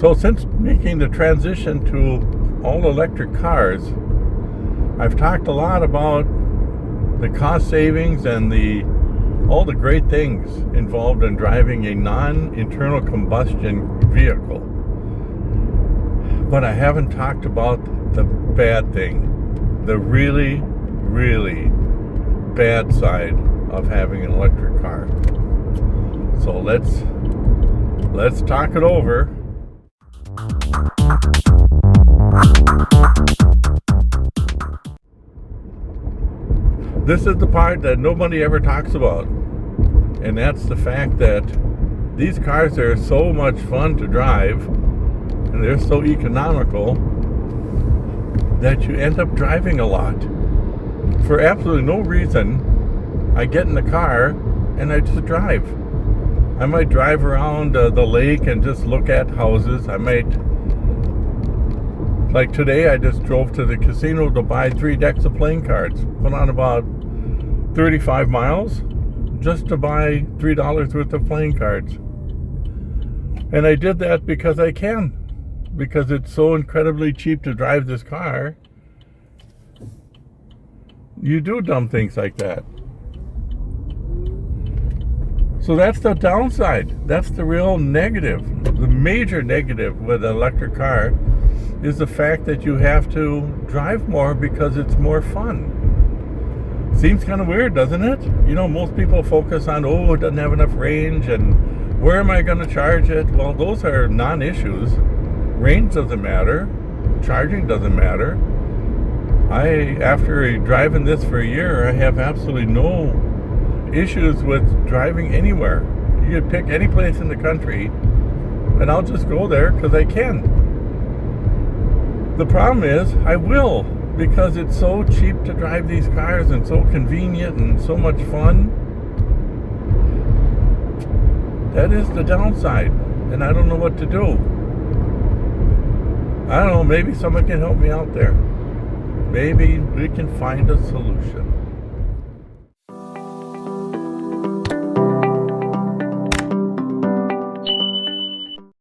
So since making the transition to all electric cars, I've talked a lot about the cost savings and all the great things involved in driving a non-internal combustion vehicle. But I haven't talked about the bad thing, the really, really bad side of having an electric car. So let's talk it over. This is the part that nobody ever talks about, and that's the fact that these cars are so much fun to drive and they're so economical that you end up driving a lot for absolutely no reason. I get in the car and I just drive. I might drive around the lake and just look at houses. I might, like today, I just drove to the casino to buy 3 decks of playing cards. Put on about 35 miles just to buy $3 worth of playing cards. And I did that because I can. Because it's so incredibly cheap to drive this car. You do dumb things like that. So that's the downside. That's the real negative. The major negative with an electric car is the fact that you have to drive more because it's more fun. Seems kind of weird, doesn't it? You know, most people focus on, it doesn't have enough range and where am I going to charge it? Well, those are non-issues. Range doesn't matter. Charging doesn't matter. After driving this for a year, I have absolutely no issues with driving anywhere. You could pick any place in the country and I'll just go there because I can. The problem is I will, because it's so cheap to drive these cars and so convenient and so much fun. That is the downside, and I don't know what to do. I don't know, maybe someone can help me out there. Maybe we can find a solution.